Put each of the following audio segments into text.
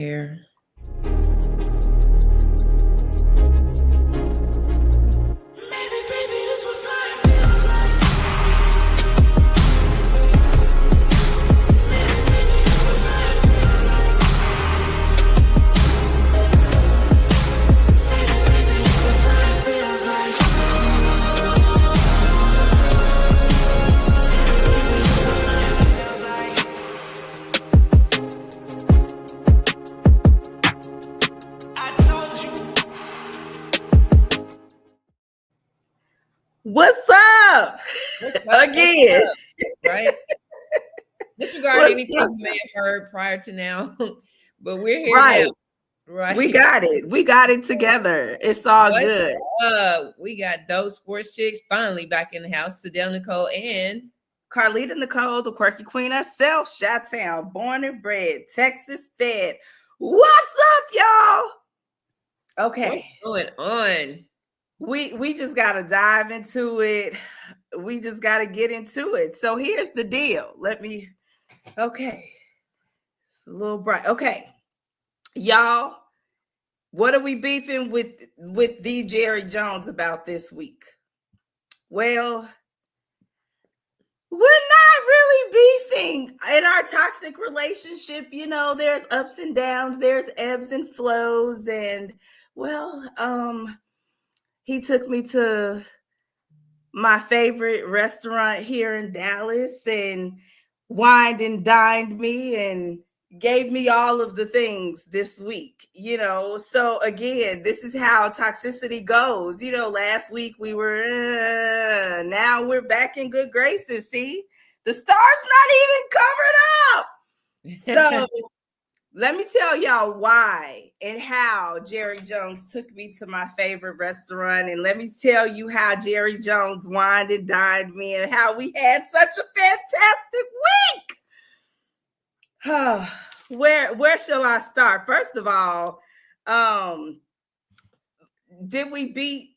Here. What's up? Again. What's up, right? Disregard anything you may have heard prior to now, but we're here Right. now, right? We got it. We got it together. It's all What's good. We got those sports chicks finally back in the house. Sadell Nicole and Carlita Nicole, the quirky queen herself, Chi-Town, born and bred, Texas fed. What's up, y'all? Okay. what's going on? We just gotta dive into it. We just gotta get into it. So here's the deal. Okay. It's a little bright. Okay. Y'all, what are we beefing with D. Jerry Jones about this week? Well, we're not really beefing in our toxic relationship. You know, there's ups and downs, there's ebbs and flows, and he took me to my favorite restaurant here in Dallas and wined and dined me and gave me all of the things this week, you know. So again, this is how toxicity goes. You know, last week we were, now we're back in good graces. See, the star's not even covered up. So let me tell y'all why and how Jerry Jones took me to my favorite restaurant. And let me tell you how Jerry Jones wined and dined me and how we had such a fantastic week. Where shall I start? First of all, did we beat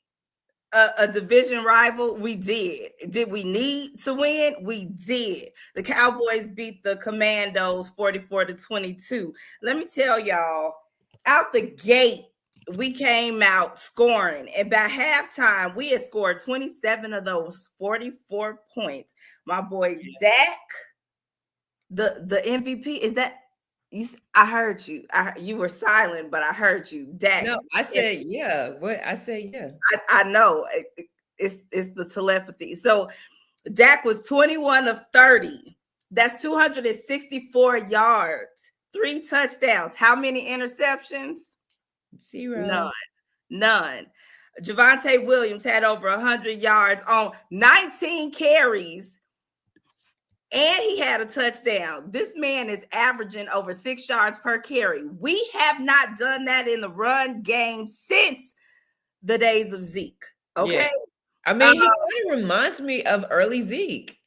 a division rival? We did. Did we need to win? We did. The Cowboys beat the Commandos 44-22. Let me tell y'all, out the gate, we came out scoring, and by halftime, we had scored 27 of those 44 points. My boy Dak, the MVP, is that you? I heard you. You were silent, but I heard you. Dak. No, I said yeah. What I said, yeah. I know it's the telepathy. So Dak was 21 of 30. That's 264 yards, 3 touchdowns. How many interceptions? 0. None. Javonte Williams had over 100 yards on 19 carries, and he had a touchdown. This man is averaging over 6 yards per carry. We have not done that in the run game since the days of Zeke. Okay. Yeah. I mean, he kind of reminds me of early Zeke.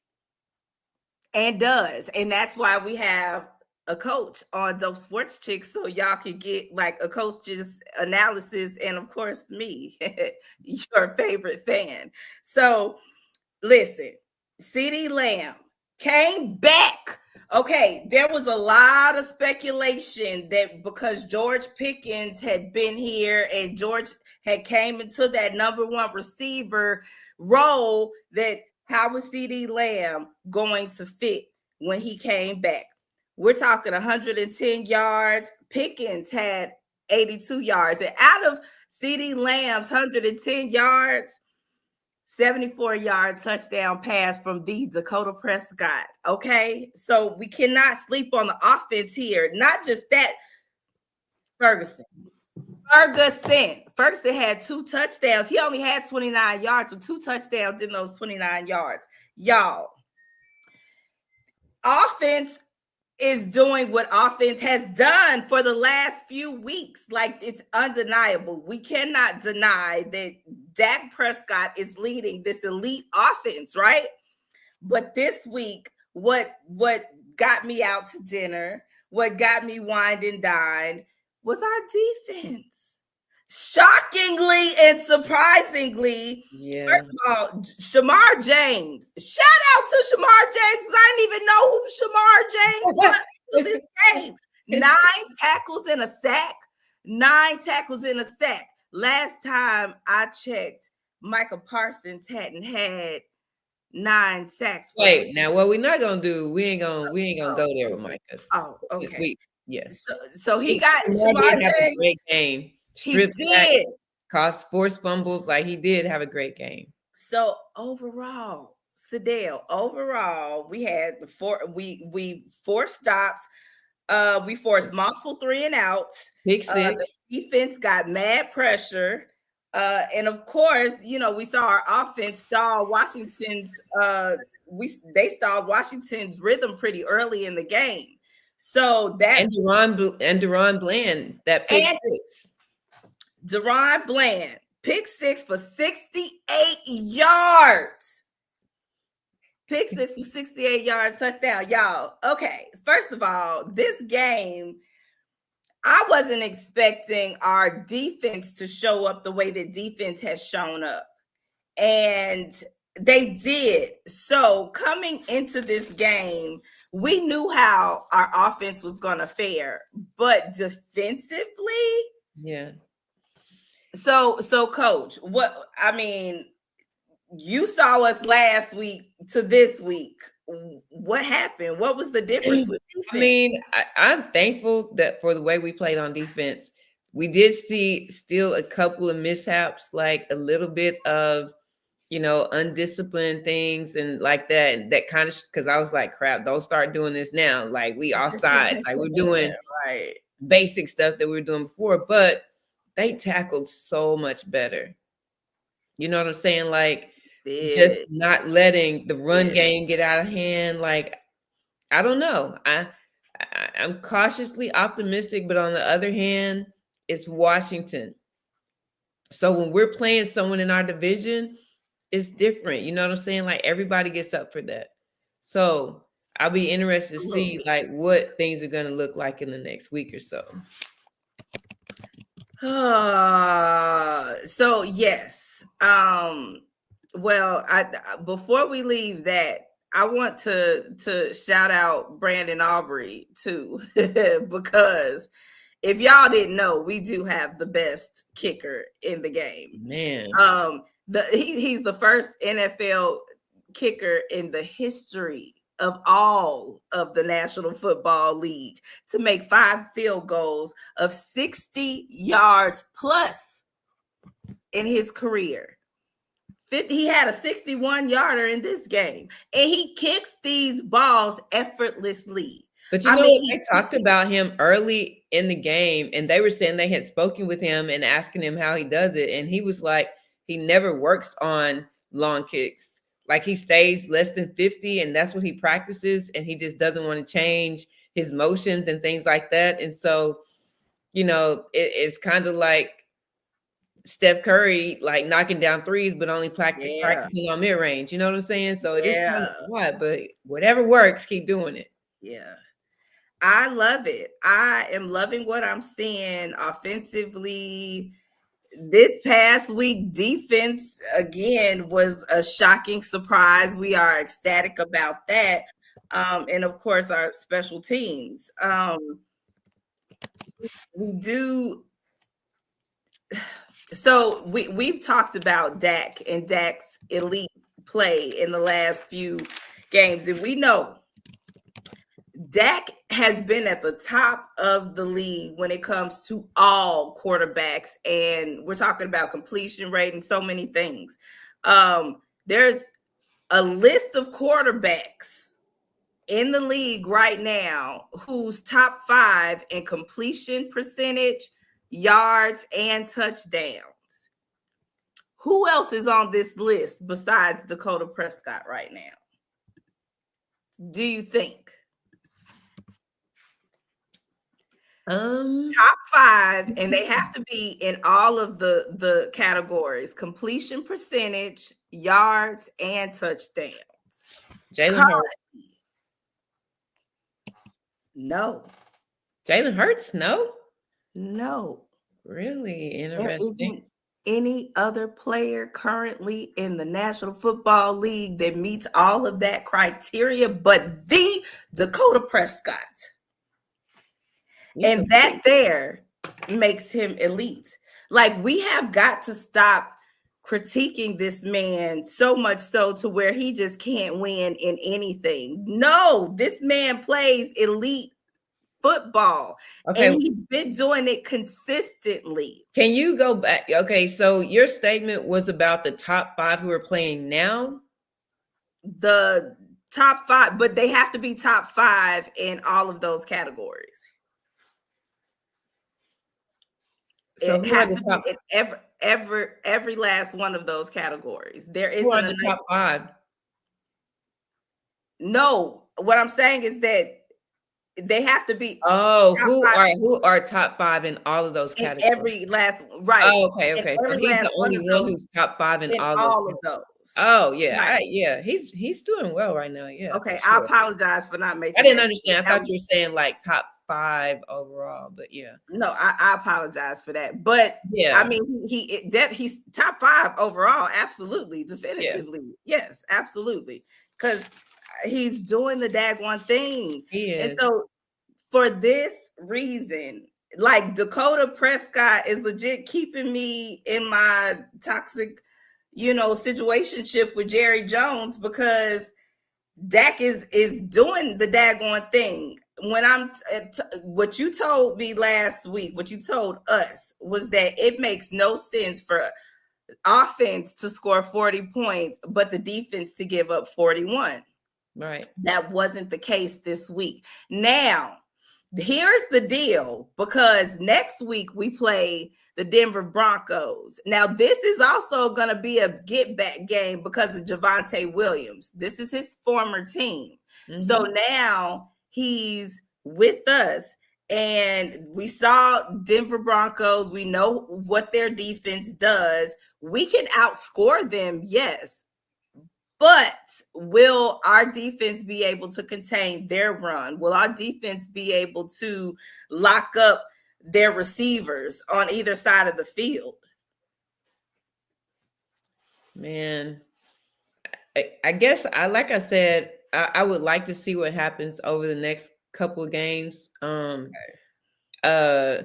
And does. And that's why we have a coach on Dope Sports Chicks, so y'all can get like a coach's analysis, and of course me, your favorite fan. So listen, CeeDee Lamb came back. Okay, there was a lot of speculation that because George Pickens had been here and George had came into that number 1 receiver role, that how was CeeDee Lamb going to fit when he came back? We're talking 110 yards. Pickens had 82 yards. And out of CeeDee Lamb's 110 yards, 74-yard touchdown pass from the Dakota Prescott. Okay, so we cannot sleep on the offense here. Not just that, Ferguson had 2 touchdowns. He only had 29 yards with 2 touchdowns in those 29 yards. Y'all, offense is doing what offense has done for the last few weeks. Like, it's undeniable. We cannot deny that Dak Prescott is leading this elite offense, right? But this week, what got me out to dinner, what got me wined and dined was our defense. Shockingly and surprisingly, first of all, Shamar James. Shout out to Shamar James, because I didn't even know who Shamar James was to this game. 9 tackles and a sack. 9 tackles in a sack. Last time I checked, Micah Parsons hadn't had 9 sacks for the. Wait, now what we're not gonna do, we ain't gonna go there with Micah. Oh, okay. Yes. So he got Jamar did have a Chase. great game. He did. Caused forced fumbles. Like, he did have a great game. So overall, Sadell, we had we forced stops. We forced multiple 3 and outs. Pick six. The defense got mad pressure. And of course, we saw our offense stall Washington's they stalled Washington's rhythm pretty early in the game. So that and DaRon Bland, that pick six. DaRon Bland, pick 6 for 68 yards. Pick 6 for 68 yards, touchdown, y'all. Okay, first of all, this game, I wasn't expecting our defense to show up the way that defense has shown up. And they did. So coming into this game, we knew how our offense was going to fare. But defensively, yeah. So Coach, you saw us last week to this week. What happened? What was the difference with defense? I mean, I'm thankful that for the way we played on defense. We did see still a couple of mishaps, like a little bit of, undisciplined things and like that. And that kind of, because I was like, crap, don't start doing this now. Like, we offsides. Like, we're doing right basic stuff that we were doing before, but they tackled so much better. You know what I'm saying? Like, just not letting the run game get out of hand. Like, I don't know. I'm cautiously optimistic, but on the other hand, it's Washington. So when we're playing someone in our division, it's different. You know what I'm saying? Like, everybody gets up for that. So I'll be interested to see like what things are going to look like in the next week or so. So yes. Well, before we leave that, I want to shout out Brandon Aubrey too, because if y'all didn't know, we do have the best kicker in the game. Man, he's the first NFL kicker in the history of all of the National Football League to make 5 field goals of 60 yards plus in his career. He had a 61-yarder in this game, and he kicks these balls effortlessly. But they talked about him early in the game, and they were saying they had spoken with him and asking him how he does it, and he was like, he never works on long kicks. Like, he stays less than 50, and that's what he practices, and he just doesn't want to change his motions and things like that. And so, it's kind of like Steph Curry, like knocking down threes, but only practicing on mid-range. You know what I'm saying? So it is kind of what, but whatever works, keep doing it. Yeah. I love it. I am loving what I'm seeing offensively. This past week, defense, again, was a shocking surprise. We are ecstatic about that. And of course, our special teams. We do. So we've talked about Dak and Dak's elite play in the last few games. And we know Dak has been at the top of the league when it comes to all quarterbacks. And we're talking about completion rate and so many things. There's a list of quarterbacks in the league right now who's top 5 in completion percentage, yards, and touchdowns. Who else is on this list besides Dakota Prescott right now? Do you think? Top 5, and they have to be in all of the categories: completion percentage, yards, and touchdowns. Jalen Hurts. No. Jalen Hurts? No. Really interesting. Any other player currently in the National Football League that meets all of that criteria but the Dakota Prescott. He's And that complete. there makes him elite. Like, we have got to stop critiquing this man so much so to where he just can't win in anything. No, this man plays elite football, and Okay, he's been doing it consistently. can you go back? Okay, so your statement was about the top 5 who are playing now? The top 5, but they have to be top 5 in all of those categories. So It who are has the to be top in every last one of those categories. There who are isn't a the top 5? no. What I'm saying is that they have to be Oh, top 5 who are top 5 in all of those in categories? every last right. Oh, okay, In okay. So every he's the last one only of one those, who's top 5 in in all those all of categories. those. Oh, yeah, Right. yeah, he's doing well right now, yeah, for Okay, I sure. apologize for not I making didn't that clear. understand. I thought you were saying, like, top 5 overall, but yeah. No, I apologize for that. But I Yeah, mean, he's top 5 overall. Absolutely, yeah, definitively, yes, absolutely, because he's doing the daggone thing. he And is. so, for this reason, like, Dakota Prescott is legit keeping me in my toxic, situationship with Jerry Jones, because Dak is doing the daggone thing. When what you told me last week, what you told us was that it makes no sense for offense to score 40 points, but the defense to give up 41. Right. That wasn't the case this week. Now, here's the deal, because next week we play the Denver Broncos. Now, this is also going to be a get back game because of Javonte Williams. This is his former team. So Mhm. now he's with us. And we saw Denver Broncos. We know what their defense does. We can outscore them, yes. But will our defense be able to contain their run? Will our defense be able to lock up their receivers on either side of the field? Man, I guess like I said, I would like to see what happens over the next couple of games. Uh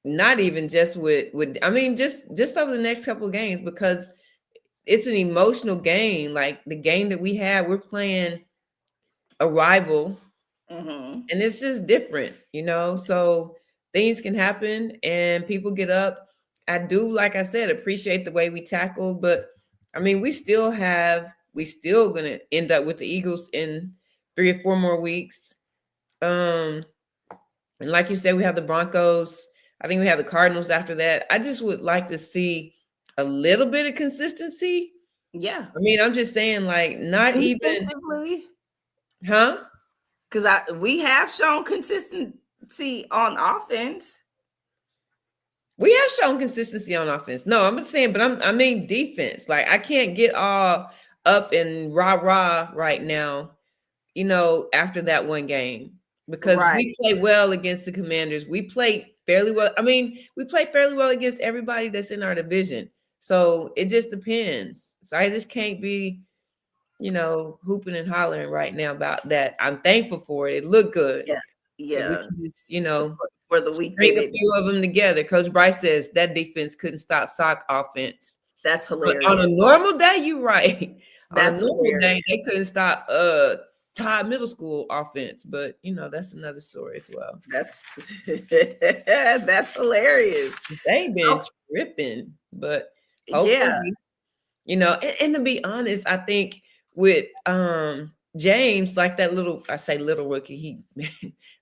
Not even just with I mean just over the next couple of games, because it's an emotional game. Like the game that we have, we're playing a rival, Mm-hmm. and it's just different, so things can happen and people get up. I do, like I said, appreciate the way we tackled, but I mean, we still gonna end up with the Eagles in 3 or 4 more weeks. And like you said, we have the Broncos. I think we have the Cardinals after that. I just would like to see a little bit of consistency. Yeah. I mean, I'm just saying, like, not even, Defensively, huh? because we have shown consistency on offense. We have shown consistency on offense. No, I'm just saying, but I mean defense. Like, I can't get all up and rah right now, after that one game, because Right. we play well against the Commanders. We played fairly well. I mean, we play fairly well against everybody that's in our division. So it just depends. So I just can't be, hooping and hollering right now about that. I'm thankful for it. It looked good. Yeah. If we Yeah. can just, For the week string that a it few of them together. Coach Bryce says that defense couldn't stop sock offense. that's But on a hilarious. normal day, you're right. On a That's normal day, hilarious. they couldn't stop Todd Middle School offense, but that's another story as well. That's that's hilarious. They've been Oh, tripping, but yeah. hopefully, and to be honest, I think with James, like that little, I say little rookie, he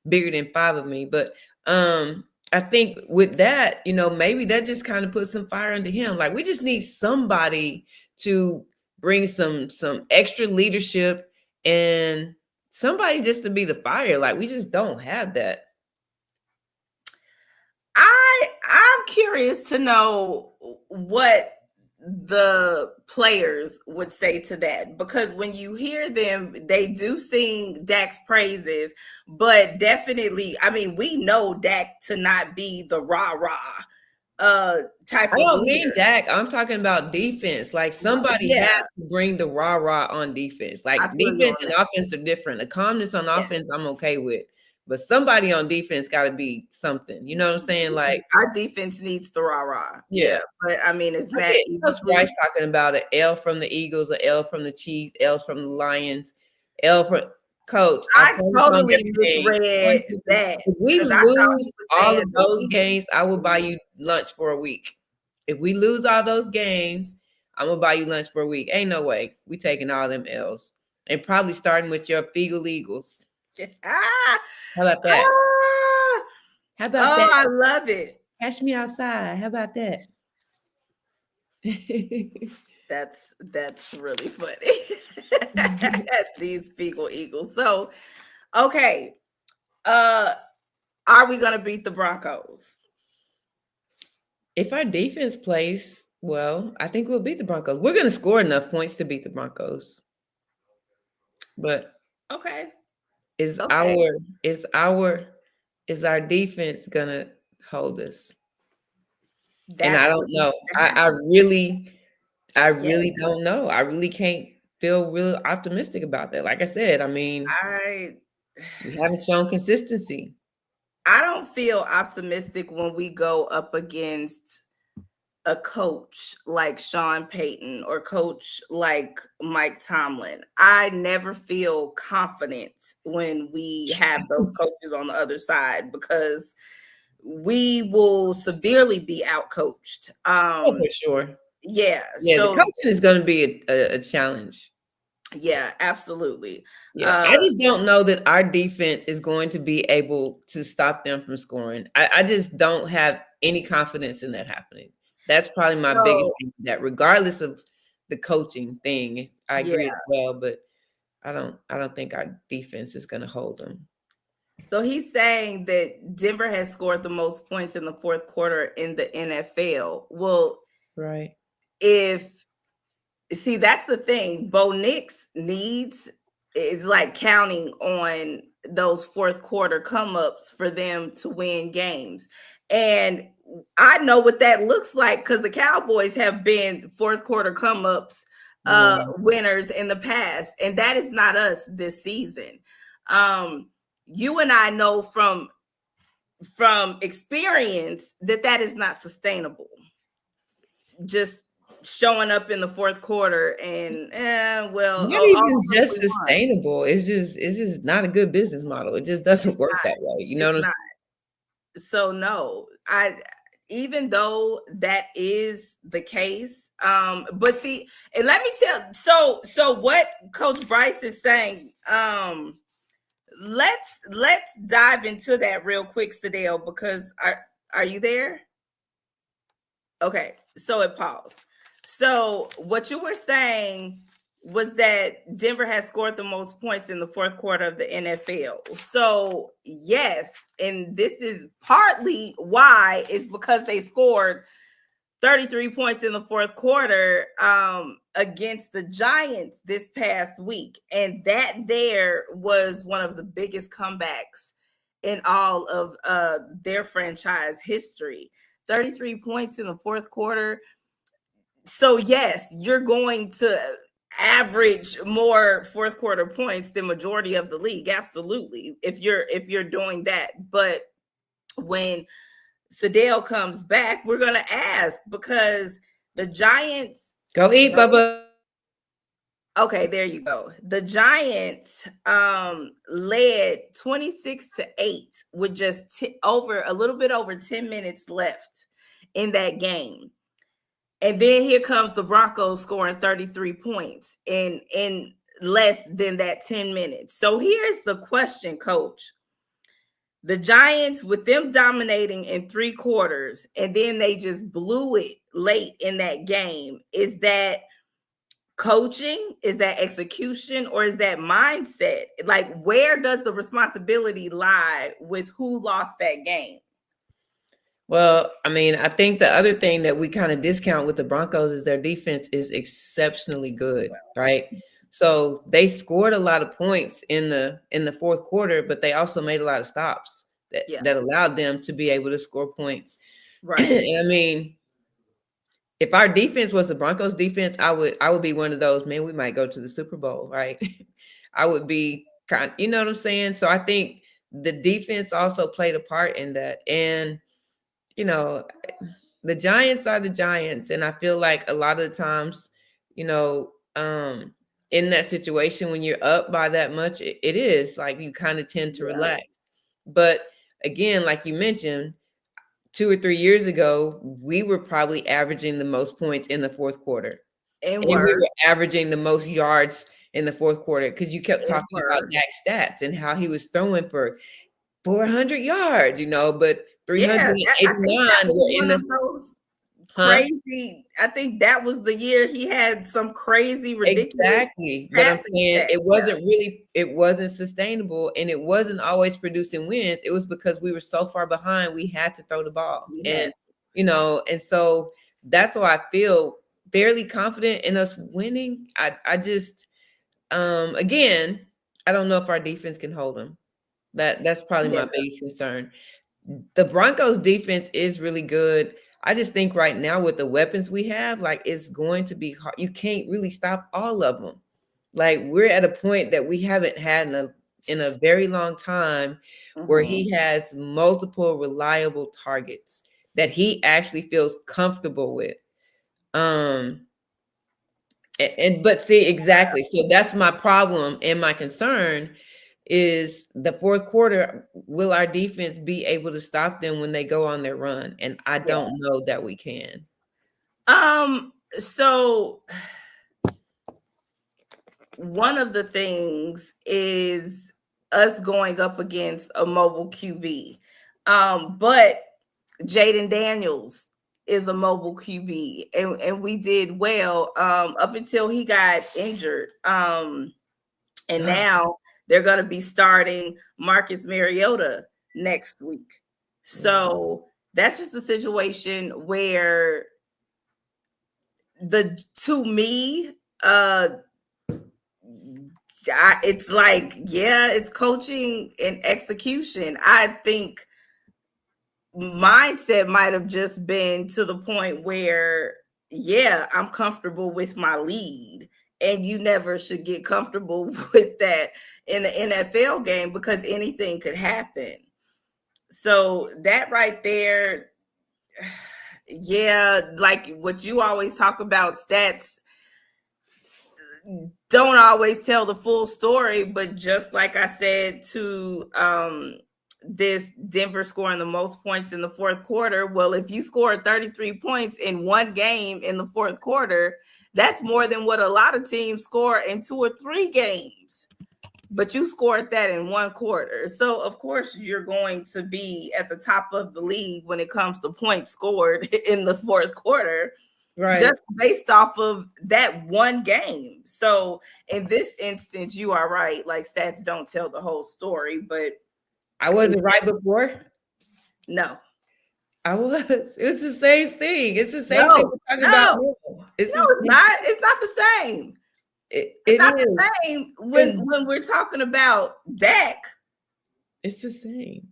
bigger than 5 of me, but I think with that, maybe that just kind of puts some fire into him. Like, we just need somebody to bring some extra leadership and somebody just to be the fire. Like, we just don't have that. I'm curious to know what the players would say to that, because when you hear them, they do sing Dak's praises, but definitely, I mean, we know Dak to not be the rah-rah type I of don't mean leader. Dak. I'm talking about defense. Like, somebody Yeah, has to bring the rah-rah on defense. I Like, feel you defense on and that. offense are different. The calmness on Yeah, offense, I'm okay with. but somebody on defense got to be something. You know what I'm saying? Like our defense needs the rah-rah. yeah. Yeah. But I mean, is I Matt get Coach Eberflus? Bryce talking about an L from the Eagles, an L from the Chiefs, L from the Lions, L from Coach. I I promise on totally everything. misread that If we because I thought he lose was all saying of the those Eagles. games, I will buy you lunch for a week. If we lose all those games, I'm gonna buy you lunch for a week. Ain't no way. We taking all them L's. And probably starting with your Feagle Eagles. Ah, How about that? ah, How about oh, that? I love it. Catch me outside. How about that? That's really funny. These Beagle Eagles. So, okay. Are we gonna beat the Broncos? If our defense plays well, I think we'll beat the Broncos. We're going to score enough points to beat the Broncos. But Okay. is Okay. our is our is our defense going to hold us? And I That's don't what know. needs to happen. I Yeah. really don't know. I really can't feel real optimistic about that. Like I said, I mean, I we haven't shown consistency. I don't feel optimistic when we go up against a coach like Sean Payton or coach like Mike Tomlin. I never feel confident when we have those coaches on the other side because we will severely be outcoached. Oh, for sure. Yeah. Yeah, the So coaching is going to be a challenge. yeah, absolutely. Yeah, I just don't know that our defense is going to be able to stop them from scoring. I just don't have any confidence in that happening. That's probably my biggest So thing. That regardless of the coaching thing, I yeah. agree as well. But I don't think our defense is going to hold them. So he's saying that Denver has scored the most points in the fourth quarter in the NFL. Well, Right. if see, that's the thing. Bo Nix needs is like counting on those fourth quarter come ups for them to win games. And I know what that looks like because the Cowboys have been fourth quarter come ups Yeah. winners in the past, and that is not us this season. You and I know from experience that that is not sustainable. Just showing up in the fourth quarter and well, Not oh, even look, just we won. sustainable. It's just not a good business model. It just doesn't It's work not. that way. You know It's what I'm not. So no, I even though that is the case, but see, and let me tell. So what Coach Bryce is saying. Let's dive into that real quick, Sadell, because are you there? Okay, so it paused. So what you were saying was that Denver has scored the most points in the fourth quarter of the NFL. So yes, and this is partly why is because they scored 33 points in the fourth quarter against the Giants this past week. And that there was one of the biggest comebacks in all of their franchise history. 33 points in the fourth quarter. So yes, you're going to average more fourth quarter points than majority of the league. Absolutely. If you're doing that. But when Sadell comes back, we're gonna ask because the Giants Go eat, Bubba. okay, there you go. The Giants led 26-8 with just over a little bit over 10 minutes left in that game. And then here comes the Broncos scoring 33 points in less than that 10 minutes. So here's the question, coach. The Giants, with them dominating in three quarters, and then they just blew it late in that game. Is that coaching? Is that execution? Or is that mindset? Like, where does the responsibility lie with who lost that game? Well, I mean, I think the other thing that we kind of discount with the Broncos is their defense is exceptionally good, right? So they scored a lot of points in the fourth quarter, but they also made a lot of stops that, Yeah. that allowed them to be able to score points. Right. And I mean, if our defense was the Broncos defense, I would be one of those, man, we might go to the Super Bowl, right? I would be you know what I'm saying? So I think the defense also played a part in that. And, you know, the Giants are the Giants. And I feel like a lot of the times, you know, in that situation when you're up by that much, it is like you kind of tend to Yeah. relax. But again, like you mentioned, 2 or 3 years ago, we were probably averaging the most points in the fourth quarter. And And we were. were averaging the most yards in the fourth quarter because you kept And talking about were. Dak's stats and how he was throwing for 400 yards, but Yeah, I think that 389 was were in one the of those huh? crazy. I think that was the year he had some crazy, ridiculous Exactly. But I'm passing saying stats. Yeah. it wasn't sustainable and it wasn't always producing wins. It was because we were so far behind, we had to throw the ball. We And, had. and so that's why I feel fairly confident in us winning. I just, again, I don't know if our defense can hold them. That's probably Yeah. my biggest concern. The Broncos defense is really good. I just think right now with the weapons we have, like it's going to be hard. You can't really stop all of them. Like we're at a point that we haven't had in a very long time where Mhm. he has multiple reliable targets that he actually feels comfortable with. Um and but see exactly. So that's my problem and my concern is the fourth quarter. Will our defense be able to stop them when they go on their run? And I Yeah. don't know that we can. So one of the things is us going up against a mobile QB. But Jaden Daniels is a mobile QB, and we did well up until he got injured. And now they're going to be starting Marcus Mariota next week. So that's just a situation where to me, it's like, yeah, it's coaching and execution. I think mindset might have just been to the point where, yeah, I'm comfortable with my lead. And you never should get comfortable with that in the NFL game because anything could happen. So that right there, yeah, like what you always talk about, stats don't always tell the full story, but just like I said to this Denver scoring the most points in the fourth quarter, well, if you scored 33 points in one game in the fourth quarter, that's more than what a lot of teams score in 2 or 3 games. But you scored that in one quarter. So, of course, you're going to be at the top of the league when it comes to points scored in the fourth quarter, Right. just based off of that one game. So, in this instance, you are right. Like, stats don't tell the whole story, but I wasn't right before. no. I was. It's the same thing. It's the same thing No, we're talking about no, now. It's the it's same. not. It's not the same. It's It not the is. same It's, when we're talking about Dak. it's the same.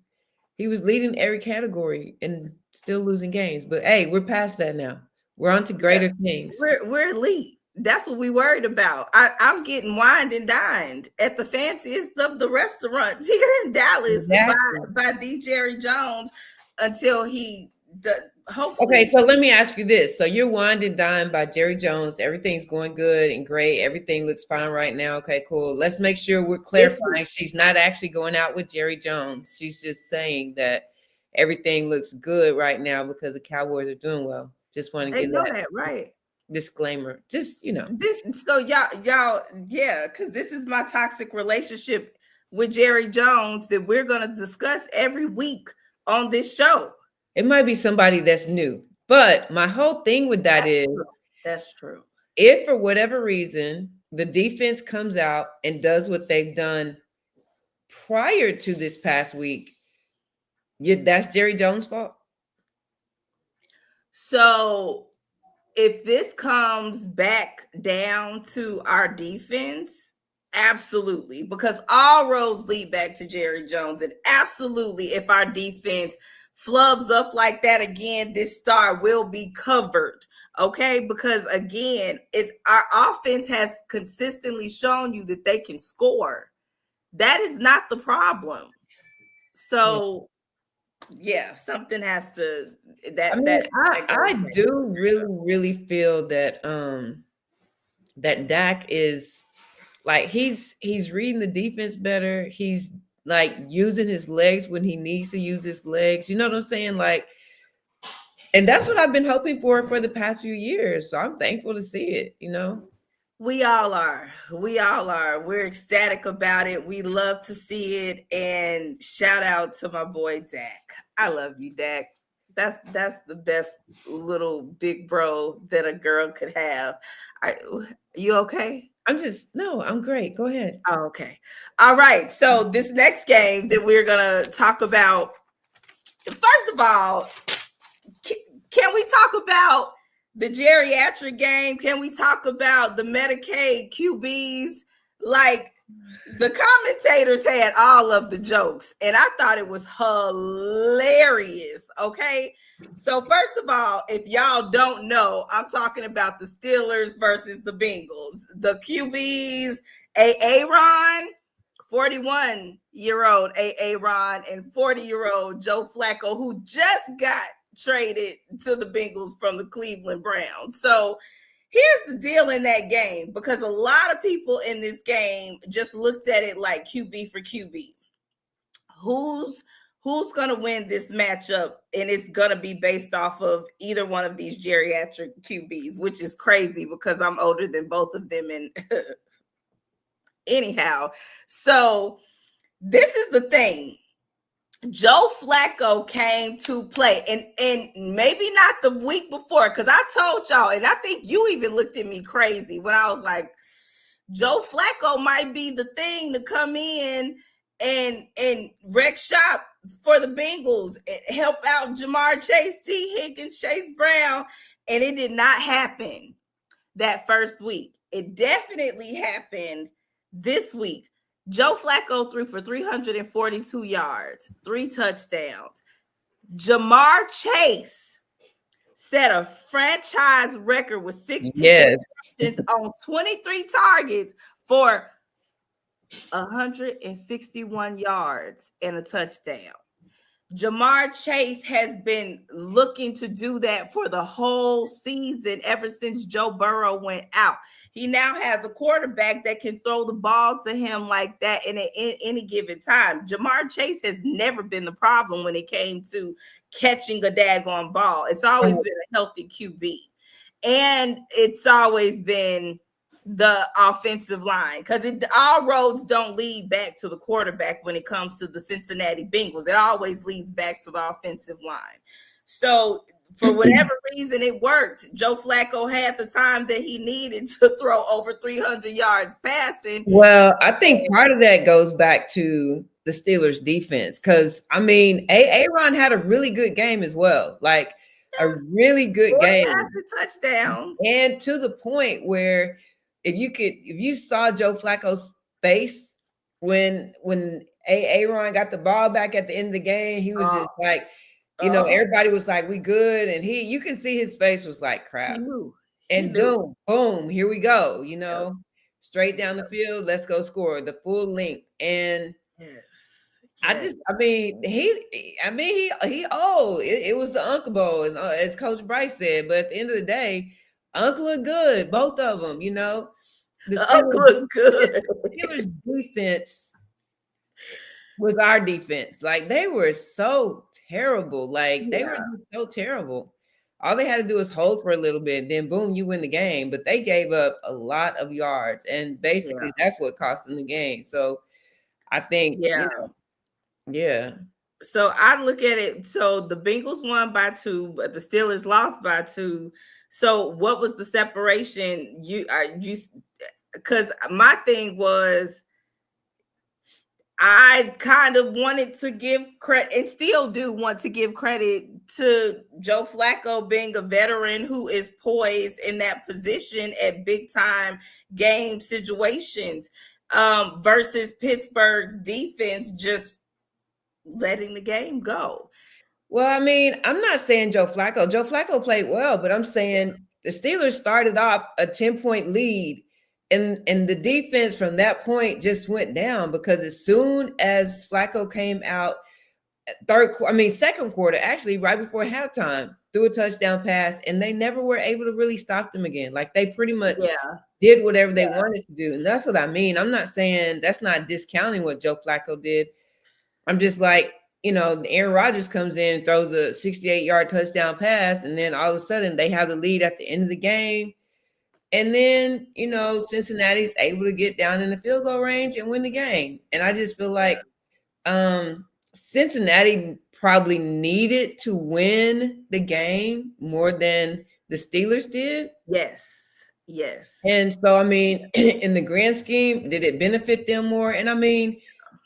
He was leading every category and still losing games. But hey, we're past that now. We're on to Yeah, greater things. we're elite. That's what we worried about. I'm getting wined and dined at the fanciest of the restaurants here in Dallas Exactly. by D. Jerry Jones until he does. Okay, Hopefully, so let me ask you this. So you're wined and dined by Jerry Jones. Everything's going good and great. Everything looks fine right now. Okay, cool. Let's make sure we're clarifying. She's not actually going out with Jerry Jones. She's just saying that everything looks good right now because the Cowboys are doing well. Just want to they give know that that, right? disclaimer. Just, So y'all, yeah, because this is my toxic relationship with Jerry Jones that we're gonna discuss every week on this show. It might be somebody that's new. But my whole thing with that is That's true. if for whatever reason the defense comes out and does what they've done prior to this past week, that's Jerry Jones' fault. So if this comes back down to our defense, absolutely, because all roads lead back to Jerry Jones. And absolutely, if our defense flubs up like that again, this star will be covered. Okay, because again, it's our offense has consistently shown you that they can score. That is not the problem. Yeah. So yeah, something has to I mean, that goes I back to do really, leadership. really feel that that Dak is like he's reading the defense better. He's like using his legs when he needs to use his legs. You know what I'm saying? Like, and that's what I've been hoping for the past few years. So I'm thankful to see it, you know. We all are. We all are. We're ecstatic about it. We love to see it. And shout out to my boy Dak. I love you, Dak. That's the best little big bro that a girl could have. I you okay? I'm just no, I'm great. Go ahead. Oh, okay. All right. So this next game that we're gonna talk about, first of all, can we talk about the geriatric game? Can we talk about the Medicaid QBs? Like the commentators had all of the jokes, and I thought it was hilarious. Okay. So, first of all, if y'all don't know, I'm talking about the Steelers versus the Bengals. The QBs, Aaron, 41-year-old Aaron, and 40-year-old Joe Flacco, who just got traded to the Bengals from the Cleveland Browns. So here's the deal in that game, because a lot of people in this game just looked at it like QB for QB. Who's going to win this matchup, and it's going to be based off of either one of these geriatric QBs, which is crazy because I'm older than both of them. And anyhow, so this is the thing. Joe Flacco came to play, and maybe not the week before, because I told y'all, and I think you even looked at me crazy when I was like, Joe Flacco might be the thing to come in and wreck shop for the Bengals and help out Jamar Chase, T. Higgins, Chase Brown, and it did not happen that first week. It definitely happened this week. Joe Flacco threw for 342 yards, 3 touchdowns. Jamar Chase set a franchise record with 16 Yes. receptions on 23 targets for 161 yards and a touchdown. Jamar Chase has been looking to do that for the whole season ever since Joe Burrow went out. He now has a quarterback that can throw the ball to him like that in any given time. Jamar Chase has never been the problem when it came to catching a daggone ball. It's always been a healthy QB. And it's always been the offensive line, because all roads don't lead back to the quarterback when it comes to the Cincinnati Bengals. It always leads back to the offensive line. So for whatever reason, it worked. Joe Flacco had the time that he needed to throw over 300 yards passing. Well, I think part of that goes back to the Steelers defense, because I mean, Aaron had a really good game as well. Like a really good 4 game. touchdowns. And to the point where if you saw Joe Flacco's face when Aaron got the ball back at the end of the game, he was just like, everybody was like, we good. And you can see his face was like, crap. And boom, here we go, straight down the field. Let's go score the full length. And yes. he old. It was the Uncle Bowl, as Coach Bryce said. But at the end of the day, Uncle looked good, both of them. The Steelers defense was our defense. Like they were so terrible. Like they were just so terrible. All they had to do was hold for a little bit, then boom, you win the game. But they gave up a lot of yards, and basically that's what cost them the game. So I think, yeah. So I look at it. So the Bengals won by 2, but the Steelers lost by 2. So what was the separation? Because my thing was, I kind of wanted to give credit, and still do want to give credit to Joe Flacco being a veteran who is poised in that position at big time game situations, versus Pittsburgh's defense just letting the game go. Well, I mean, I'm not saying Joe Flacco. Joe Flacco played well, but I'm saying the Steelers started off a 10-point lead, and the defense from that point just went down, because as soon as Flacco came out second quarter, actually, right before halftime, threw a touchdown pass, and they never were able to really stop them again. Like they pretty much Yeah. did whatever they Yeah. wanted to do. And that's what I mean. I'm not saying that's not discounting what Joe Flacco did. I'm just like, Aaron Rodgers comes in and throws a 68-yard touchdown pass, and then all of a sudden they have the lead at the end of the game. And then, Cincinnati's able to get down in the field goal range and win the game. And I just feel like Cincinnati probably needed to win the game more than the Steelers did. Yes. Yes. And so, I mean, in the grand scheme, did it benefit them more? And I mean,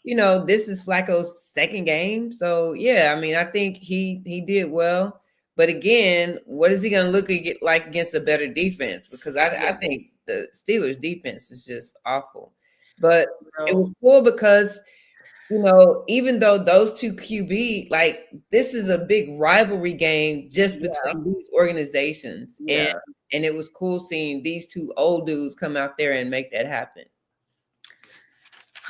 this is Flacco's second game. So, yeah, I mean, I think he did well. But again, what is he going to look like against a better defense? Because I think the Steelers' defense is just awful. But it was cool because, even though those two QB, like this is a big rivalry game just between these organizations. And it was cool seeing these two old dudes come out there and make that happen.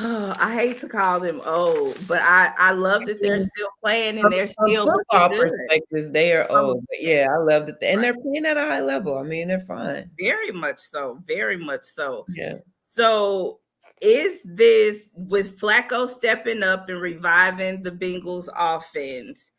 Oh, I hate to call them old, but I love that they're still playing and they're still football looking good. Perspectives, they are old. But yeah, I love that. And they're playing at a high level. I mean, they're fine. Very much so. Very much so. Yeah. So is this with Flacco stepping up and reviving the Bengals offense?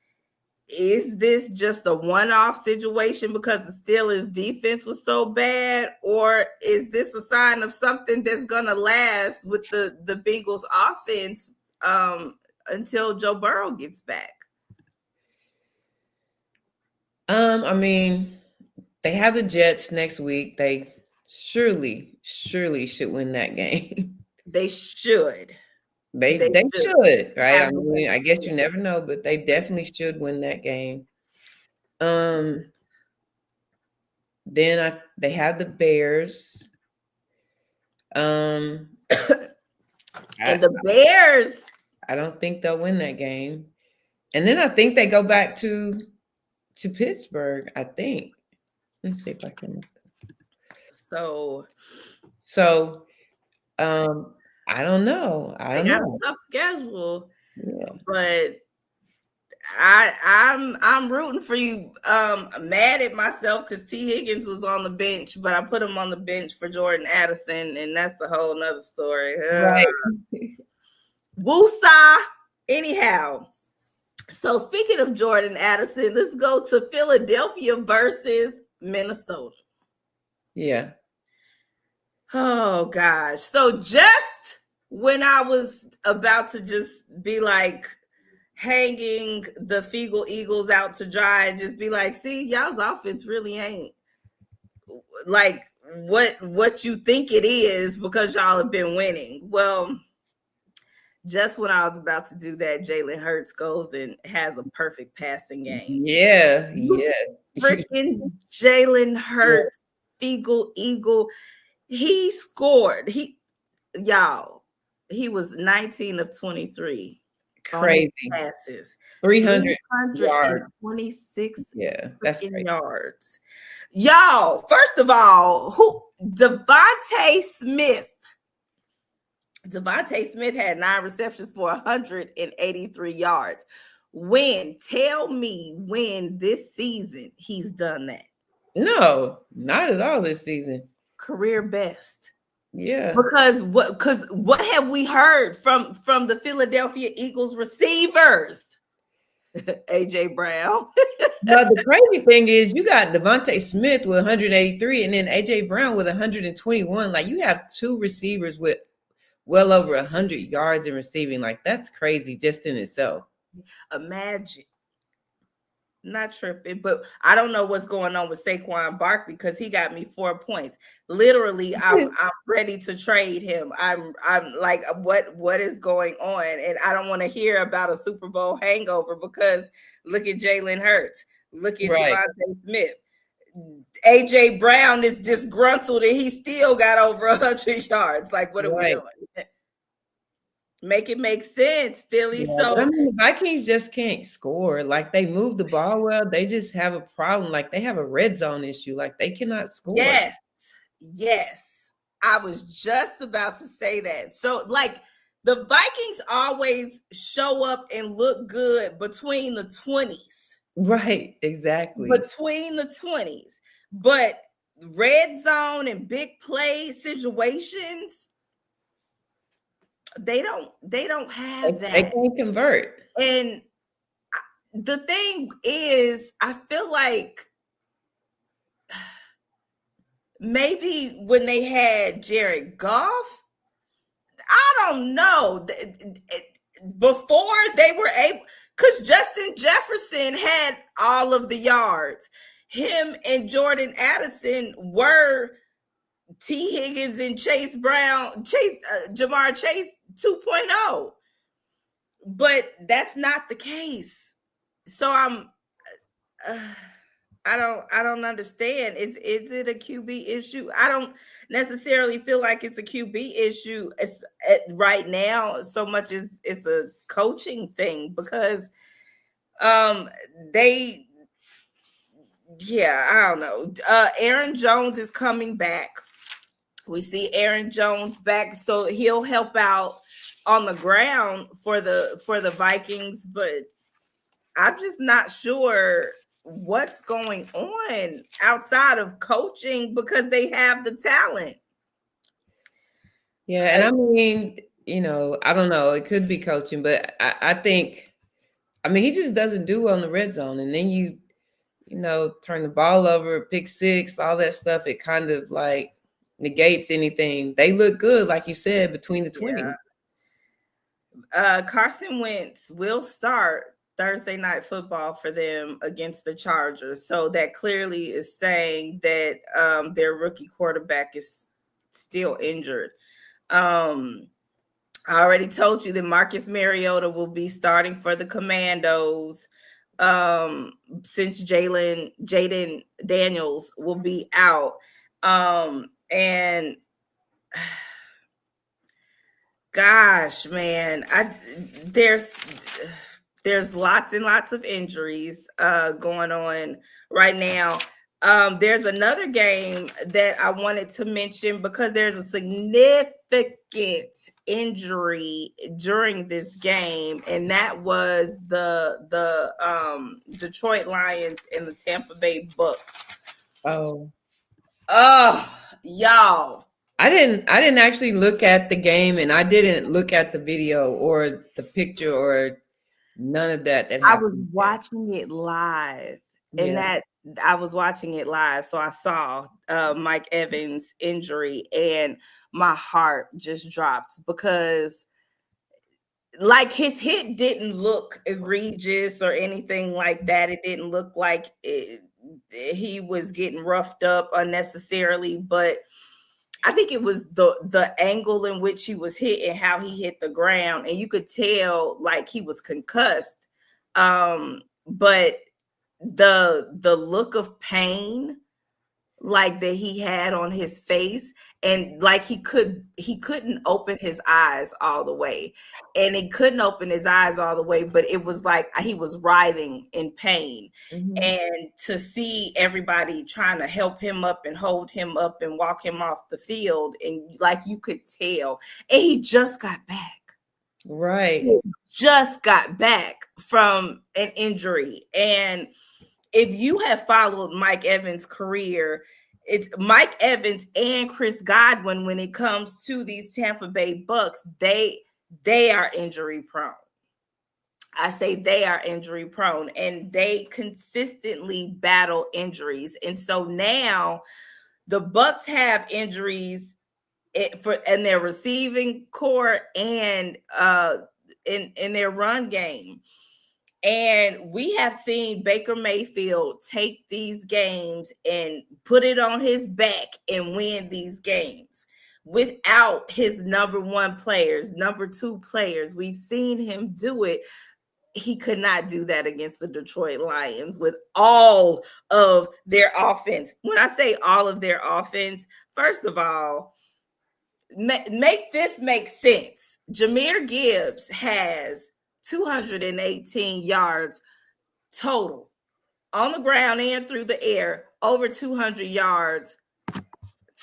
Is this just a one-off situation because the Steelers defense was so bad, or is this a sign of something that's going to last with the Bengals offense until Joe Burrow gets back? I mean, they have the Jets next week. They surely should win that game. They should. They should, right? I mean, I guess you never know, but they definitely should win that game. Then they have the Bears. And the Bears, I don't think they'll win that game. And then I think they go back to Pittsburgh, I think. Let's see if I can. So I don't know. I don't know. A tough schedule, but I'm rooting for you. Mad at myself because T. Higgins was on the bench, but I put him on the bench for Jordan Addison, and that's a whole nother story. Right. Woosah. Anyhow, so speaking of Jordan Addison, let's go to Philadelphia versus Minnesota. Yeah. Oh gosh. So just when I was about to just be like hanging the Feagle Eagles out to dry and just be like, see, y'all's offense really ain't like what you think it is because y'all have been winning. Well, just when I was about to do that, Jalen Hurts goes and has a perfect passing game. Yeah. Freaking Jalen Hurts, Feagle Eagle. He scored. He was 19 of 23. Crazy passes. 300 yards. 26 that's crazy. Yards. Y'all, first of all, Devontae Smith had 9 receptions for 183 yards. Tell me when this season he's done that. No, not at all this season. Career best. Yeah. Because what have we heard from the Philadelphia Eagles receivers? AJ Brown. Well, the crazy thing is you got Devontae Smith with 183 and then AJ Brown with 121. Like you have 2 receivers with well over 100 yards in receiving. Like that's crazy just in itself. Imagine. Not tripping, but I don't know what's going on with Saquon Barkley because he got me 4 points. Literally, I'm ready to trade him. I'm like, what is going on? And I don't want to hear about a Super Bowl hangover because look at Jalen Hurts, look at Devontae Smith. AJ Brown is disgruntled and he still got over 100 yards. Like, what are we doing? Make it make sense, Philly. Yeah, so I mean, the Vikings just can't score. Like they move the ball well. They just have a problem. Like they have a red zone issue. Like they cannot score. Yes. I was just about to say that. So like the Vikings always show up and look good between the 20s. Right, exactly. Between the 20s. But red zone and big play situations, they don't have They that. can't convert. And the thing is, I feel like maybe when they had Jared Goff, I don't know. Before they were able, because Justin Jefferson had all of the yards. Him and Jordan Addison were T. Higgins and Jamar Chase 2.0. But that's not the case. So I don't understand. Is it a QB issue? I don't necessarily feel like it's a QB issue right now so much as it's a coaching thing, because they I don't know. Aaron Jones is coming back. We see Aaron Jones back, so he'll help out on the ground for the Vikings, but I'm just not sure what's going on outside of coaching, because they have the talent. Yeah, and I mean, I don't know. It could be coaching, but I think, I mean, he just doesn't do well in the red zone. And then turn the ball over, pick six, all that stuff. It kind of like negates anything. They look good, like you said, between the 20. Carson Wentz will start Thursday night football for them against the Chargers. So that clearly is saying that their rookie quarterback is still injured. I already told you that Marcus Mariota will be starting for the Commandos, since Jaden Daniels will be out. And gosh, man, there's lots and lots of injuries going on right now. There's another game that I wanted to mention because there's a significant injury during this game, and that was the Detroit Lions and the Tampa Bay Bucks. Oh, y'all. I didn't actually look at the game, and I didn't look at the video or the picture or none of that happened. I was watching it live, and I was watching it live, so I saw Mike Evans' injury, and my heart just dropped because, like, his hit didn't look egregious or anything like that. It didn't look like he was getting roughed up unnecessarily, but I think it was the angle in which he was hit and how he hit the ground, and you could tell like he was concussed. But the look of pain like that he had on his face, and like he couldn't open his eyes all the way, and he couldn't open his eyes all the way, but it was like he was writhing in pain. Mm-hmm. And to see everybody trying to help him up and hold him up and walk him off the field, and like you could tell, and he just got back. Right. He just got back from an injury. And if you have followed Mike Evans' career, it's Mike Evans and Chris Godwin. When it comes to these Tampa Bay Bucks, they are injury prone. I say they are injury prone, and they consistently battle injuries. And so now the Bucks have injuries in their receiving core and in their run game. And we have seen Baker Mayfield take these games and put it on his back and win these games without his number one players, number two players. We've seen him do it. He could not do that against the Detroit Lions with all of their offense. When I say all of their offense, first of all, make this make sense. Jahmyr Gibbs has 218 yards total on the ground and through the air, over 200 yards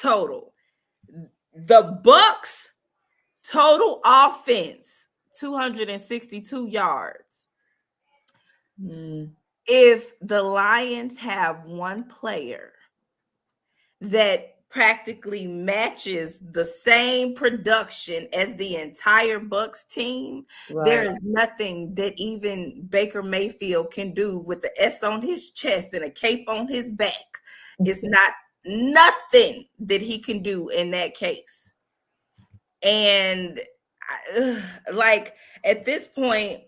total. The Bucks Total offense, 262 yards. If the Lions have one player that practically matches the same production as the entire Bucks team, there is nothing that even Baker Mayfield can do with the S on his chest and a cape on his back. It's not nothing that he can do in that case. And like at this point,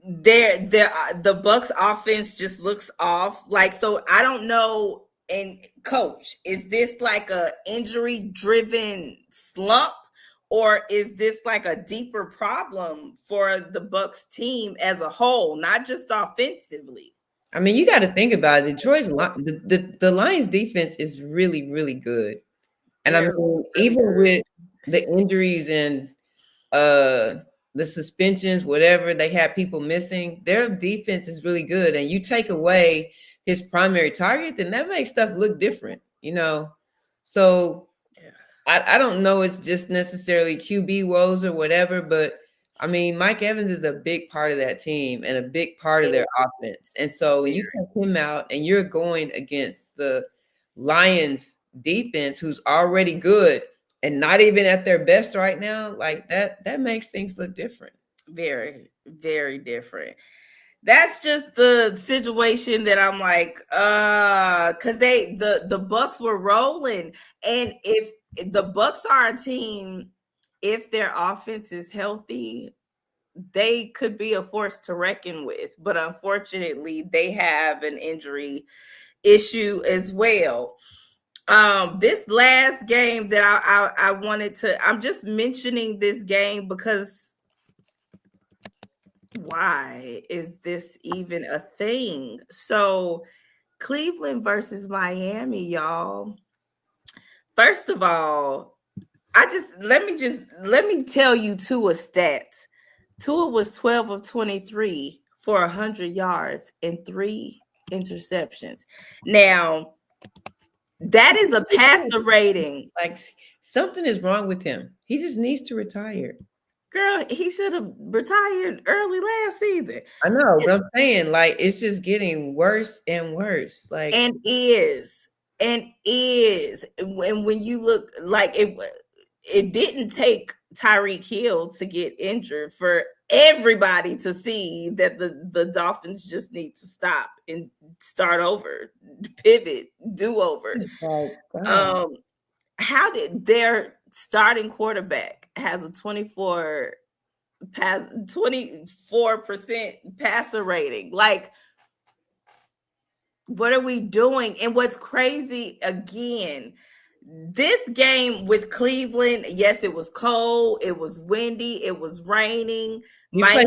the Bucks offense just looks off. Like, so I don't know. And coach, is this like a injury driven slump, or is this like a deeper problem for the Bucks team as a whole, not just offensively? I mean, you got to think about it. Detroit's the Lions defense is really, really good. And I mean, even with the injuries and the suspensions, whatever, they had people missing, their defense is really good. And you take away his primary target, then that makes stuff look different, you know. So I don't know, it's just necessarily QB woes or whatever, but I mean, Mike Evans is a big part of that team and a big part of their offense. And so when you take him out and you're going against the Lions defense, who's already good and not even at their best right now, like that makes things look different. Very, very different. That's just the situation that I'm like, because the Bucks were rolling, and if the Bucks are a team, if their offense is healthy, they could be a force to reckon with. But unfortunately, they have an injury issue as well. This last game that I wanted to, I'm just mentioning this game because why is this even a thing? So Cleveland versus Miami, y'all. First of all, let me tell you Tua's stats. Tua was 12 of 23 for 100 yards and 3 interceptions. Now, that is a passer rating. Like, something is wrong with him. He just needs to retire. Girl, he should have retired early last season. I know, but I'm saying, like, it's just getting worse and worse. Like, and when you look, like, it didn't take Tyreek Hill to get injured for everybody to see that the Dolphins just need to stop and start over, pivot, do over. How did their starting quarterback has a 24% passer rating? Like, what are we doing? And what's crazy, again, this game with Cleveland, yes, it was cold, it was windy, it was raining. You play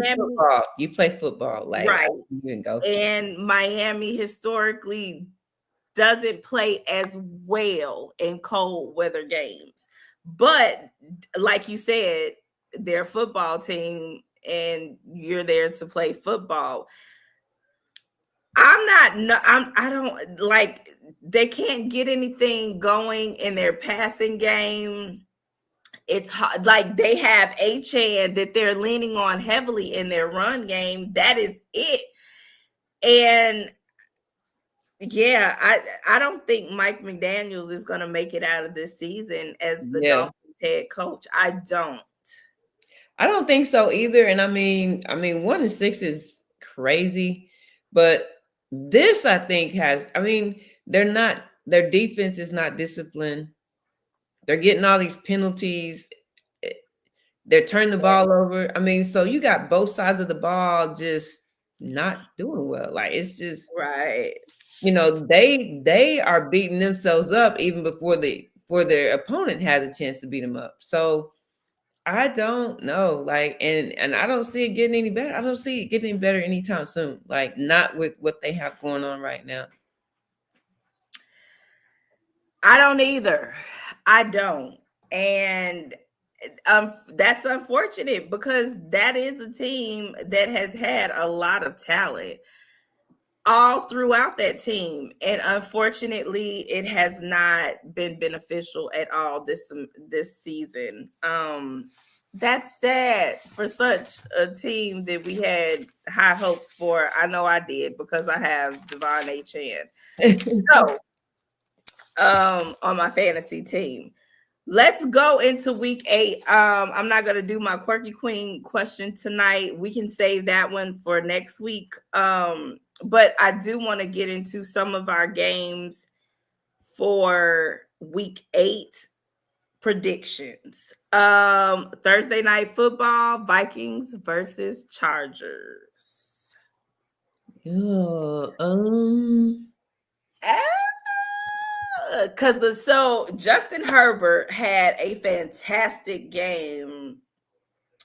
football, like, right? You can go. And Miami historically doesn't play as well in cold weather games, but like you said, they're a football team, and you're there to play football. I don't like, they can't get anything going in their passing game. It's hard. Like, they have Achane that they're leaning on heavily in their run game. That is it. And yeah, I don't think Mike McDaniels is going to make it out of this season as the Dolphins head coach. I don't think so either. And I mean 1-6 is crazy, but this, I think, their defense is not disciplined. They're getting all these penalties. They're turning the ball over. I mean, so you got both sides of the ball just not doing well. Like, it's just right. You know, they are beating themselves up even before their opponent has a chance to beat them up. So I don't know, like, and I don't see it getting any better. I don't see it getting any better anytime soon. Like, not with what they have going on right now. I don't either. I don't. And that's unfortunate, because that is a team that has had a lot of talent. all throughout that team, and unfortunately it has not been beneficial at all this season. That's sad for such a team that we had high hopes for. I know I did because I have Devon A. Chan. So on my fantasy team. Let's go into week 8. I'm not gonna do my quirky queen question tonight. We can save that one for next week. But I do want to get into some of our games for week 8 predictions. Thursday night football, Vikings versus Chargers. Yeah, Because Justin Herbert had a fantastic game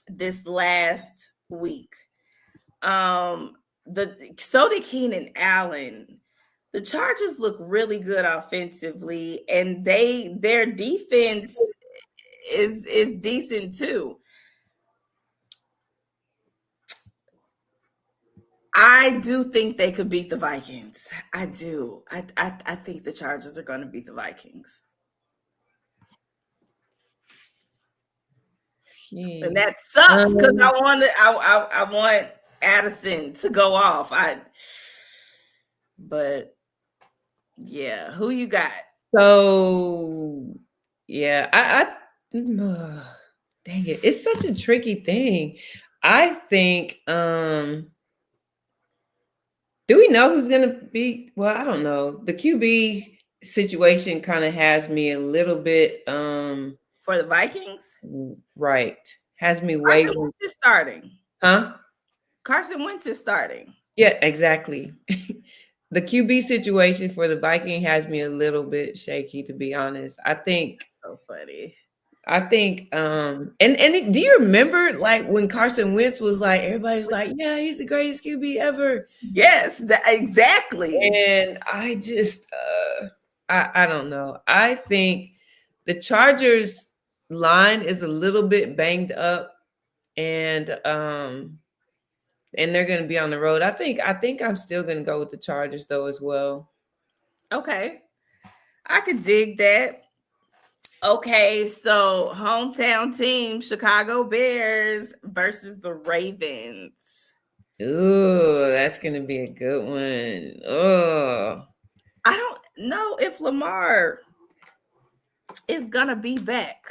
this last week. So did Keenan Allen. The Chargers look really good offensively, and their defense is decent too. I do think they could beat the Vikings. I do. I think the Chargers are going to beat the Vikings. And that sucks because I want Addison to go off. But yeah, who you got? So yeah, dang it, it's such a tricky thing. I think do we know who's gonna be? Well, I don't know. The QB situation kind of has me a little bit For the Vikings? right. Has me Carson wavering. Wentz is starting. Huh? Carson Wentz is starting. Yeah, exactly. The QB situation for the Viking has me a little bit shaky, to be honest. So funny. Do you remember like when Carson Wentz was like, everybody was like, yeah, he's the greatest QB ever. Yes, exactly. And I just I don't know. I think the Chargers line is a little bit banged up, and they're going to be on the road. I think I'm still going to go with the Chargers though as well. Okay. I could dig that. Okay, so hometown team Chicago Bears versus the Ravens. Ooh, that's going to be a good one. Oh. I don't know if Lamar is going to be back.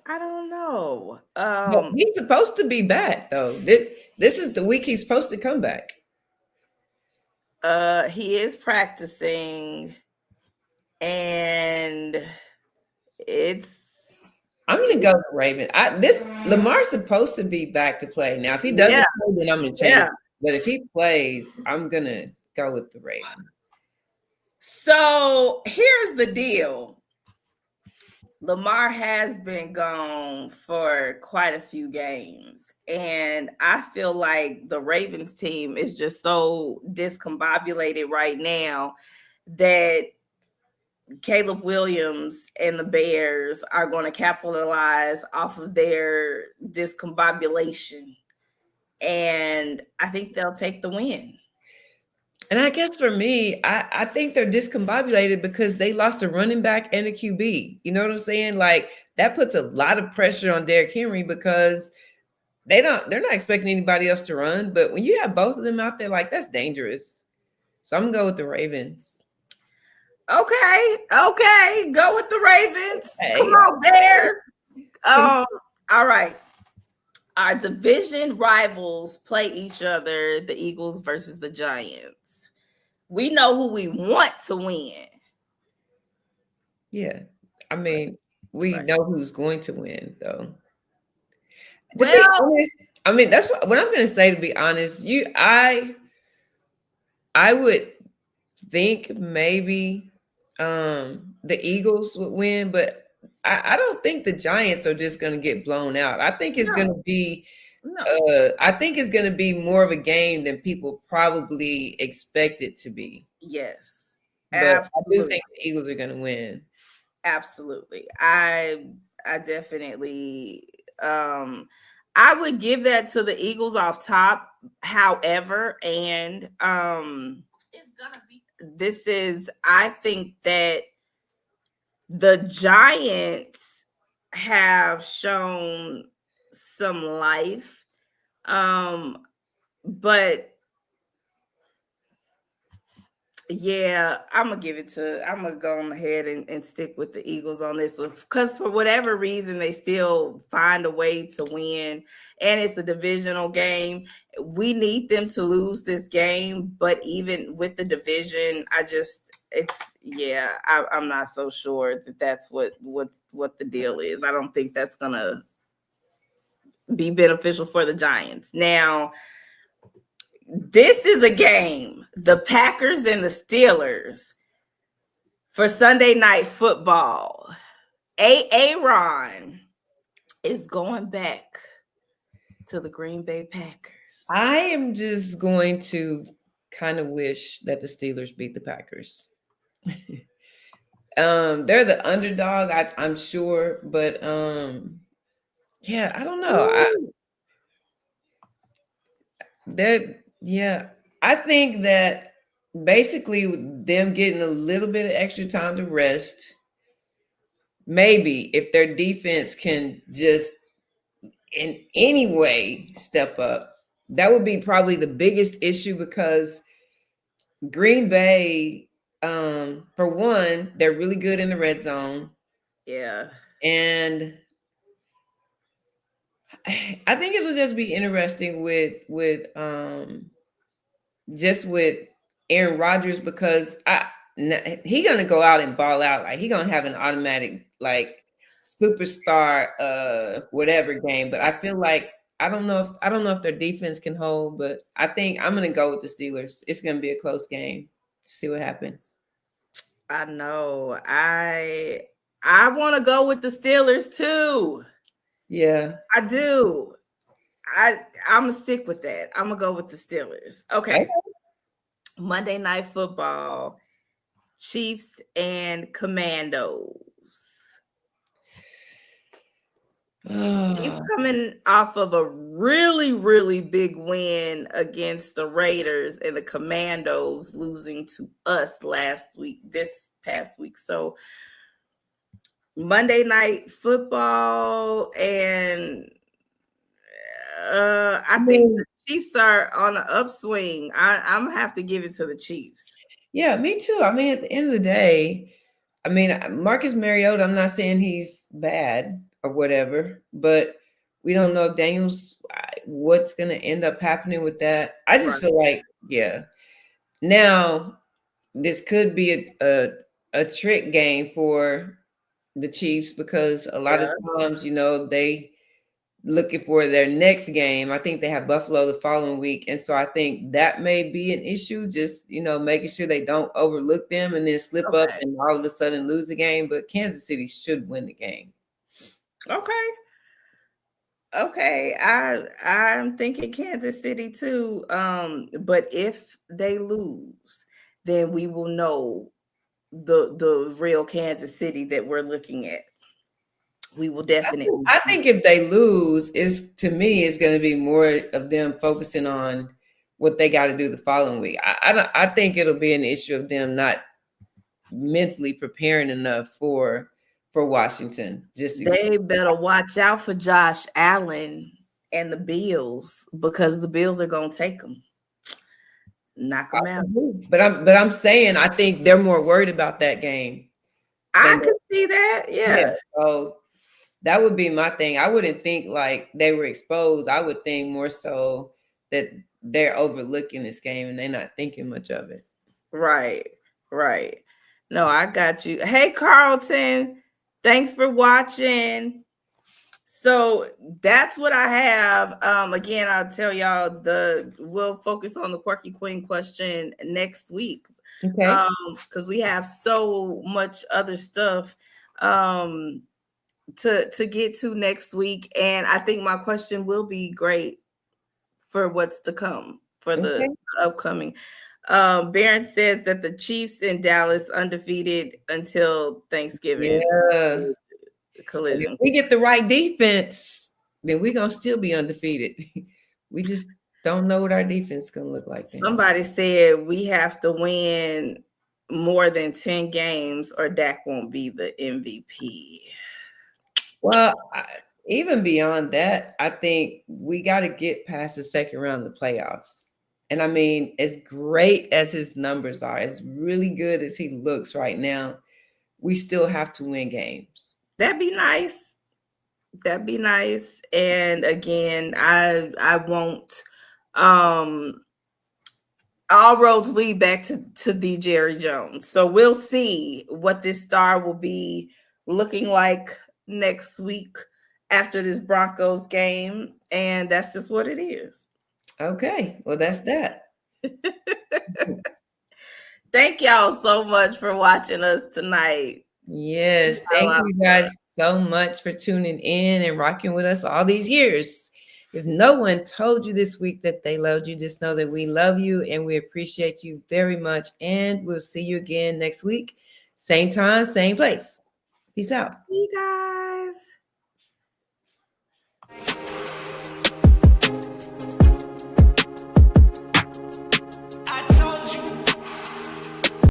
I don't know. Well, he's supposed to be back though. This is the week he's supposed to come back. He is practicing, and I'm gonna go with Raven. This Lamar's supposed to be back to play. Now, if he doesn't play, then I'm gonna change. Yeah. But if he plays, I'm gonna go with the Raven. So here's the deal. Lamar has been gone for quite a few games. And I feel like the Ravens team is just so discombobulated right now that Caleb Williams and the Bears are going to capitalize off of their discombobulation. And I think they'll take the win. And I guess for me, I think they're discombobulated because they lost a running back and a QB. You know what I'm saying? Like that puts a lot of pressure on Derrick Henry because they're not expecting anybody else to run. But when you have both of them out there, like that's dangerous. So I'm gonna go with the Ravens. Okay, go with the Ravens. Hey. Come on, Bears. All right. Our division rivals play each other, the Eagles versus the Giants. We know who we want to win. Yeah. I mean, we know who's going to win, though. To be honest, I mean, that's what I'm going to say, to be honest. I would think maybe the Eagles would win, but I don't think the Giants are just going to get blown out. I think it's going to be I think it's going to be more of a game than people probably expect it to be. Yes. But absolutely. I do think the Eagles are going to win. Absolutely. I definitely I would give that to the Eagles off top. However, and it's gonna be this is I think that the Giants have shown some life. But yeah, I'm gonna go on ahead and stick with the Eagles on this one because for whatever reason they still find a way to win, and it's a divisional game. We need them to lose this game, but even with the division, I'm not so sure that that's what the deal is. I don't think that's gonna be beneficial for the Giants. Now, this is a game, the Packers and the Steelers for Sunday Night Football. Aaron is going back to the Green Bay Packers. I am just going to kind of wish that the Steelers beat the Packers. They're the underdog, I'm sure, but yeah, I don't know. I think that basically them getting a little bit of extra time to rest, maybe if their defense can just in any way step up, that would be probably the biggest issue because Green Bay, for one, they're really good in the red zone. Yeah. And I think it'll just be interesting with just with Aaron Rodgers because he gonna go out and ball out. Like he gonna have an automatic like superstar whatever game. But I feel like I don't know if their defense can hold, but I think I'm gonna go with the Steelers. It's gonna be a close game. See what happens. I know. I want to go with the Steelers too. Yeah. I do. I'm gonna stick with that. I'm gonna go with the Steelers. Okay. Monday Night Football, Chiefs and Commandos. Chiefs coming off of a really, really big win against the Raiders and the Commandos losing to us this past week. So Monday Night Football, and I think the Chiefs are on an upswing. I'm gonna have to give it to the Chiefs. Yeah, me too. I mean, at the end of the day, I mean, Marcus Mariota, I'm not saying he's bad or whatever, but we don't know if Daniels, what's going to end up happening with that. I just feel like, yeah. Now, this could be a trick game for the Chiefs because a lot of times, they looking for their next game. I think they have Buffalo the following week. And so I think that may be an issue, just, making sure they don't overlook them and then slip up and all of a sudden lose the game. But Kansas City should win the game. Okay. I'm thinking Kansas City too. But if they lose, then we will know the real Kansas City that we're looking at. We will definitely. I think if they lose, it's going to be more of them focusing on what they got to do the following week. I think it'll be an issue of them not mentally preparing enough for Washington. They better watch out for Josh Allen and the Bills because the Bills are going to take them. Knock them out. But I'm saying I think they're more worried about that game. I could see that. Yeah. So that would be my thing. I wouldn't think like they were exposed. I would think more so that they're overlooking this game and they're not thinking much of it. Right. No, I got you. Hey, Carlton. Thanks for watching. So that's what I have. Again, I'll tell y'all we'll focus on the Quirky Queen question next week. Okay. Because we have so much other stuff to get to next week. And I think my question will be great for what's to come for the upcoming. Barron says that the Chiefs in Dallas undefeated until Thanksgiving. Yeah. Collision. If we get the right defense, then we're gonna still be undefeated. We just don't know what our defense is gonna look like then. Somebody said we have to win more than 10 games or Dak won't be the MVP. Well, even beyond that, I think we got to get past the second round of the playoffs. And I mean, as great as his numbers are, as really good as he looks right now, we still have to win games. That'd be nice. That'd be nice. And again, I won't all roads lead back to the Jerry Jones. So we'll see what this star will be looking like next week after this Broncos game. And that's just what it is. Okay. Well, that's that. Thank y'all so much for watching us tonight. Yes. Thank you guys so much for tuning in and rocking with us all these years. If no one told you this week that they loved you, just know that we love you and we appreciate you very much. And we'll see you again next week. Same time, same place. Peace out. See you guys.